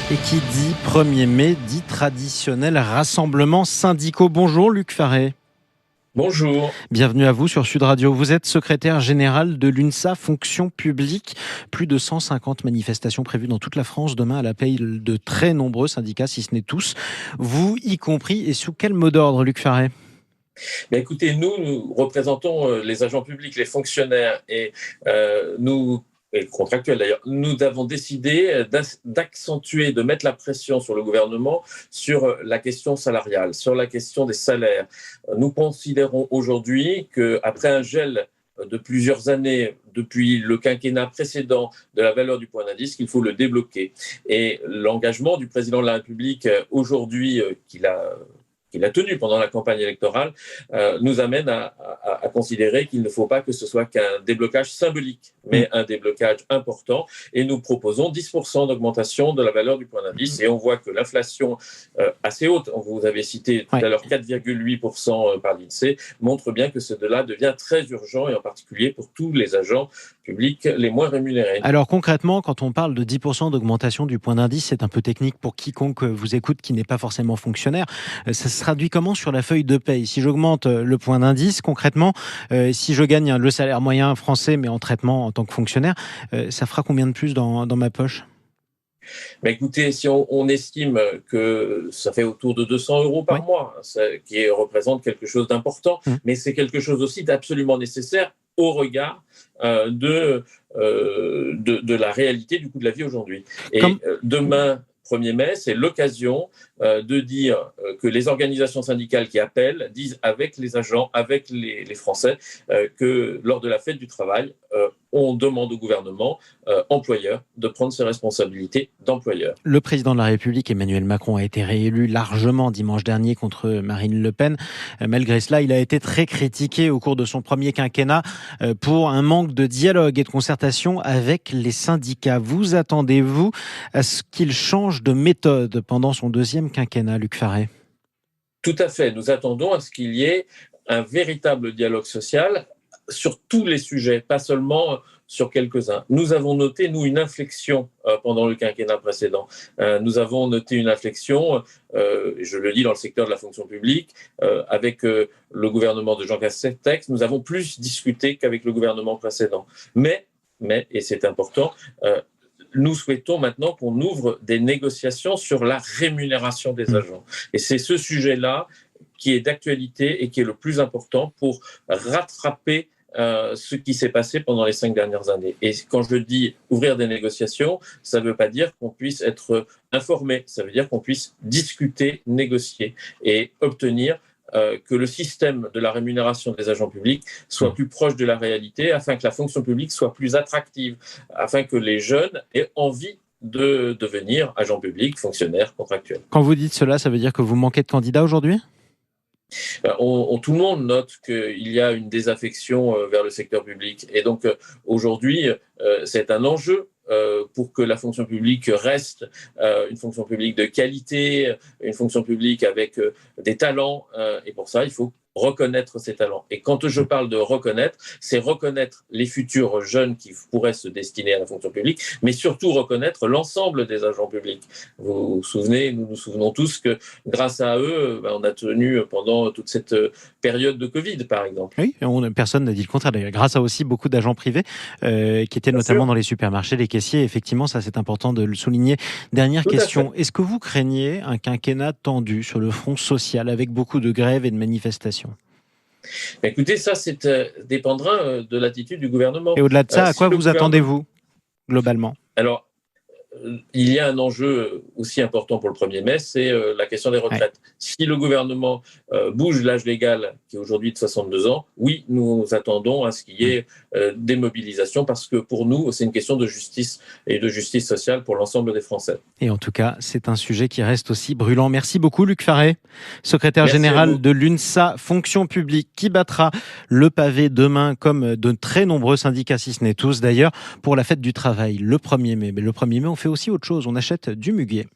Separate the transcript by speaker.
Speaker 1: Et qui dit 1er mai dit traditionnel rassemblement syndicaux. Bonjour Luc Faré.
Speaker 2: Bonjour.
Speaker 1: Bienvenue à vous sur Sud Radio. Vous êtes secrétaire général de l'UNSA Fonction publique. Plus de 150 manifestations prévues dans toute la France demain à l'appel de très nombreux syndicats, si ce n'est tous. Vous y compris, et sous quel mot d'ordre, Luc Faré ?
Speaker 2: Écoutez, nous représentons les agents publics, les fonctionnaires et les contractuels d'ailleurs. Nous avons décidé d'accentuer, de mettre la pression sur le gouvernement sur la question salariale, sur la question des salaires. Nous considérons aujourd'hui qu'après un gel de plusieurs années, depuis le quinquennat précédent, de la valeur du point d'indice, qu'il faut le débloquer. Et l'engagement du président de la République aujourd'hui, qu'il a tenu pendant la campagne électorale, nous amène à considérer qu'il ne faut pas que ce soit qu'un déblocage symbolique, mais un déblocage important. Et nous proposons 10% d'augmentation de la valeur du point d'indice. Et on voit que l'inflation assez haute, vous avez cité tout à l'heure 4,8% par l'INSEE, montre bien que cela devient très urgent, et en particulier pour tous les agents publics les moins rémunérés.
Speaker 1: Alors concrètement, quand on parle de 10% d'augmentation du point d'indice, c'est un peu technique pour quiconque vous écoute qui n'est pas forcément fonctionnaire. Ça se traduit comment sur la feuille de paye ? Si j'augmente le point d'indice, concrètement, si je gagne le salaire moyen français, mais en traitement en tant que fonctionnaire, ça fera combien de plus dans ma poche ?
Speaker 2: Écoutez, si on estime que ça fait autour de 200 € par mois, qui représente quelque chose d'important, mais c'est quelque chose aussi d'absolument nécessaire au regard de la réalité du coût de la vie aujourd'hui. Et demain, 1er mai, c'est l'occasion de dire que les organisations syndicales qui appellent disent avec les agents, avec les Français, que lors de la fête du travail, on demande au gouvernement employeur de prendre ses responsabilités d'employeur.
Speaker 1: Le président de la République, Emmanuel Macron, a été réélu largement dimanche dernier contre Marine Le Pen. Malgré cela, il a été très critiqué au cours de son premier quinquennat pour un manque de dialogue et de concertation avec les syndicats. Vous attendez-vous à ce qu'il change de méthode pendant son deuxième quinquennat, Luc Faré ?
Speaker 2: Tout à fait. Nous attendons à ce qu'il y ait un véritable dialogue social sur tous les sujets, pas seulement sur quelques-uns. Nous avons noté, nous, une inflexion pendant le quinquennat précédent. Nous avons noté une inflexion, je le dis, dans le secteur de la fonction publique, avec le gouvernement de Jean Castex. Nous avons plus discuté qu'avec le gouvernement précédent. Mais, et c'est important, nous souhaitons maintenant qu'on ouvre des négociations sur la rémunération des agents. Et c'est ce sujet-là qui est d'actualité et qui est le plus important pour rattraper ce qui s'est passé pendant les 5 dernières années. Et quand je dis ouvrir des négociations, ça ne veut pas dire qu'on puisse être informé, ça veut dire qu'on puisse discuter, négocier et obtenir que le système de la rémunération des agents publics soit plus proche de la réalité, afin que la fonction publique soit plus attractive, afin que les jeunes aient envie de devenir agents publics, fonctionnaires, contractuels.
Speaker 1: Quand vous dites cela, ça veut dire que vous manquez de candidats aujourd'hui ?
Speaker 2: Tout le monde note qu'il y a une désaffection vers le secteur public. Et donc, aujourd'hui, c'est un enjeu pour que la fonction publique reste une fonction publique de qualité, une fonction publique avec des talents. Et pour ça, il faut reconnaître ces talents. Et quand je parle de reconnaître, c'est reconnaître les futurs jeunes qui pourraient se destiner à la fonction publique, mais surtout reconnaître l'ensemble des agents publics. Vous vous souvenez, nous nous souvenons tous que grâce à eux, on a tenu pendant toute cette période de Covid, par exemple.
Speaker 1: Oui, personne n'a dit le contraire. D'ailleurs, grâce à aussi beaucoup d'agents privés qui étaient notamment dans les supermarchés, les caissiers. Effectivement, ça c'est important de le souligner. Dernière question, est-ce que vous craignez un quinquennat tendu sur le front social avec beaucoup de grèves et de manifestations ?
Speaker 2: Écoutez, ça dépendra de l'attitude du gouvernement.
Speaker 1: Et au-delà de ça, à quoi vous attendez-vous globalement ?
Speaker 2: Alors, il y a un enjeu aussi important pour le 1er mai, c'est la question des retraites. Si le gouvernement bouge l'âge légal, qui est aujourd'hui de 62 ans, oui, nous attendons à ce qu'il y ait des mobilisations, parce que pour nous, c'est une question de justice et de justice sociale pour l'ensemble des Français.
Speaker 1: Et en tout cas, c'est un sujet qui reste aussi brûlant. Merci beaucoup, Luc Faré, secrétaire général de l'UNSA Fonction publique, qui battra le pavé demain, comme de très nombreux syndicats, si ce n'est tous d'ailleurs, pour la fête du travail, le 1er mai. Mais le 1er mai, on fait aussi autre chose, on achète du muguet.